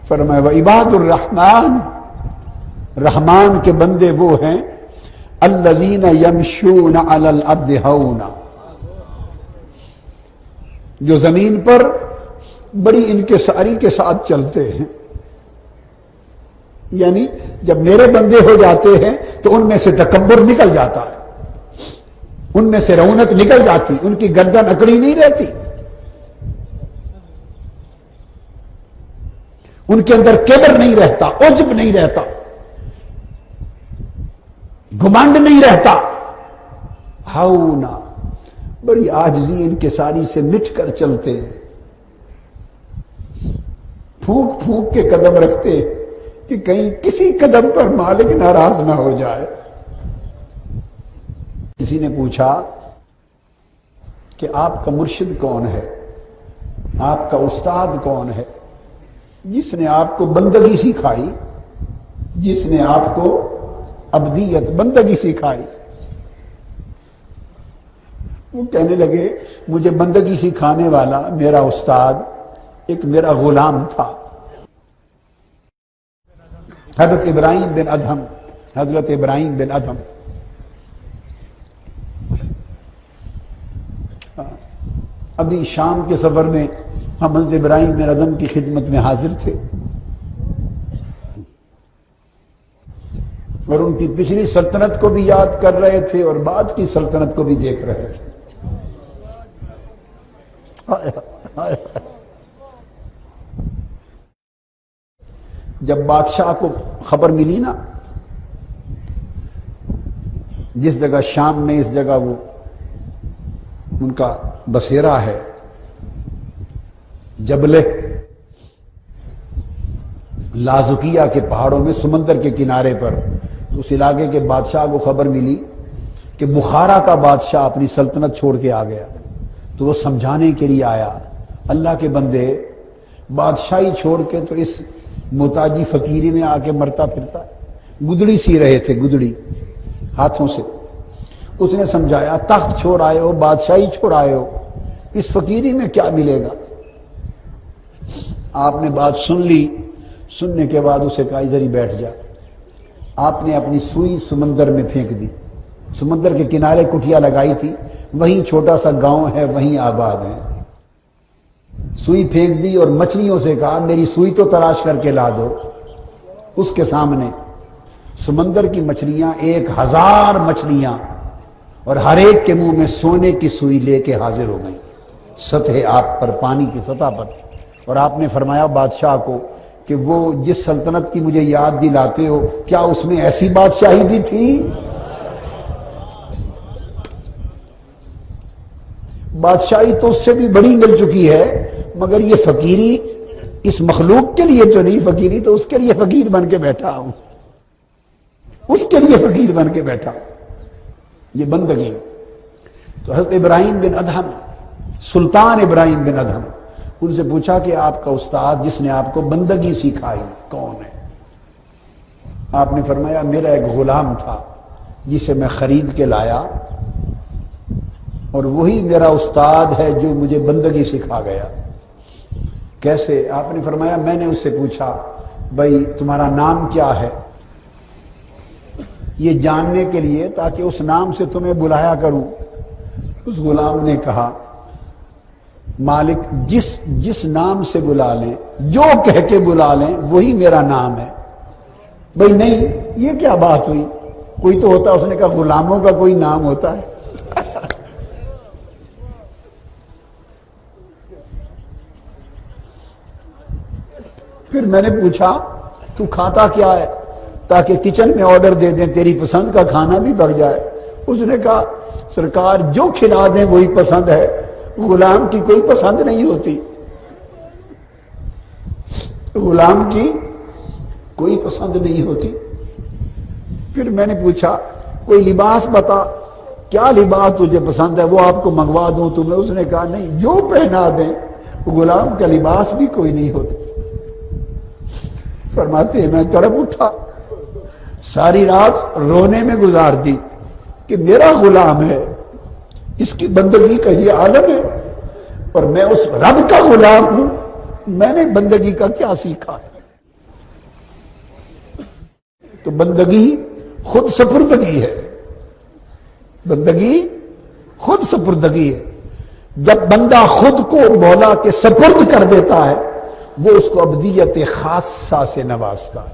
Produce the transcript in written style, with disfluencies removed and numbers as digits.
فرمایا وعباد الرحمن، رحمان کے بندے وہ ہیں الذین یمشون علی الارض ہونا، جو زمین پر بڑی انکساری کے ساتھ چلتے ہیں. یعنی جب میرے بندے ہو جاتے ہیں تو ان میں سے تکبر نکل جاتا ہے، ان میں سے رونت نکل جاتی، ان کی گردن اکڑی نہیں رہتی، ان کے اندر کبر نہیں رہتا، عجب نہیں رہتا، گھمنڈ نہیں رہتا. ہونا، بڑی عاجزی انکساری سے مٹ کر چلتے ہیں، پھونک پھونک کے قدم رکھتے کہ کہیں کسی قدم پر مالک ناراض نہ ہو جائے. کسی نے پوچھا کہ آپ کا مرشد کون ہے، آپ کا استاد کون ہے؟ جس نے آپ کو بندگی سکھائی، جس نے آپ کو عبدیت بندگی سکھائی. وہ کہنے لگے مجھے بندگی سکھانے والا میرا استاد ایک میرا غلام تھا، حضرت ابراہیم بن ادہم. حضرت ابراہیم بن ادہم ابھی شام کے سفر میں ہم حضرت ابراہیم بن ادہم کی خدمت میں حاضر تھے اور ان کی پچھلی سلطنت کو بھی یاد کر رہے تھے اور بعد کی سلطنت کو بھی دیکھ رہے تھے. جب بادشاہ کو خبر ملی نا، جس جگہ شام میں اس جگہ وہ ان کا بسیرا ہے، جبل لازکیہ کے پہاڑوں میں سمندر کے کنارے پر، اس علاقے کے بادشاہ کو خبر ملی کہ بخارا کا بادشاہ اپنی سلطنت چھوڑ کے آ گیا. تو وہ سمجھانے کے لیے آیا اللہ کے بندے بادشاہی چھوڑ کے تو اس محتاجی فقیری میں آ کے مرتا پھرتا ہے. گدڑی سی رہے تھے، گدڑی ہاتھوں سے. اس نے سمجھایا تخت چھوڑ آئے ہو، بادشاہی چھوڑ آئے ہو، اس فقیری میں کیا ملے گا؟ آپ نے بات سن لی، سننے کے بعد اسے کہا ادھر ہی بیٹھ جا. آپ نے اپنی سوئی سمندر میں پھینک دی. سمندر کے کنارے کٹیا لگائی تھی، وہیں چھوٹا سا گاؤں ہے، وہیں آباد ہے. سوئی پھینک دی اور مچھلیوں سے کہا میری سوئی تو تلاش کر کے لا دو. اس کے سامنے سمندر کی مچھلیاں 1000 مچھلیاں اور ہر ایک کے منہ میں سونے کی سوئی لے کے حاضر ہو گئیں سطح آپ پر، پانی کی سطح پر. اور آپ نے فرمایا بادشاہ کو کہ وہ جس سلطنت کی مجھے یاد دلاتے ہو کیا اس میں ایسی بادشاہی بھی تھی؟ بادشاہی تو اس سے بھی بڑی مل چکی ہے، مگر یہ فقیری اس مخلوق کے لیے تو نہیں، فقیری تو اس کے لیے فقیر بن کے بیٹھا ہوں، اس کے لیے فقیر بن کے بیٹھا ہوں. یہ بندگی. تو حضرت ابراہیم بن ادہم، سلطان ابراہیم بن ادہم، ان سے پوچھا کہ آپ کا استاد جس نے آپ کو بندگی سکھائی کون ہے؟ آپ نے فرمایا میرا ایک غلام تھا جسے میں خرید کے لایا اور وہی میرا استاد ہے جو مجھے بندگی سکھا گیا. کیسے؟ آپ نے فرمایا میں نے اس سے پوچھا بھائی تمہارا نام کیا ہے، یہ جاننے کے لیے تاکہ اس نام سے تمہیں بلایا کروں. اس غلام نے کہا مالک جس نام سے بلا لیں، جو کہہ کے بلا لیں وہی میرا نام ہے. بھائی نہیں، یہ کیا بات ہوئی؟ کوئی تو ہوتا. اس نے کہا غلاموں کا کوئی نام ہوتا ہے؟ پھر میں نے پوچھا تو کھاتا کیا ہے تاکہ کچن میں آرڈر دے دیں، تیری پسند کا کھانا بھی پک جائے. اس نے کہا سرکار جو کھلا دیں وہی پسند ہے، غلام کی کوئی پسند نہیں ہوتی، غلام کی کوئی پسند نہیں ہوتی. پھر میں نے پوچھا کوئی لباس بتا، کیا لباس تجھے پسند ہے وہ آپ کو منگوا دوں تمہیں؟ اس نے کہا نہیں، جو پہنا دیں. غلام کا لباس بھی کوئی نہیں ہوتا. فرماتے ہیں میں تڑپ اٹھا، ساری رات رونے میں گزار دی کہ میرا غلام ہے، اس کی بندگی کا یہ عالم ہے اور میں اس رب کا غلام ہوں، میں نے بندگی کا کیا سیکھا ہے؟ تو بندگی خود سپردگی ہے، بندگی خود سپردگی ہے۔ جب بندہ خود کو مولا کے سپرد کر دیتا ہے وہ اس کو ابدیت خاصہ سے نوازتا ہے۔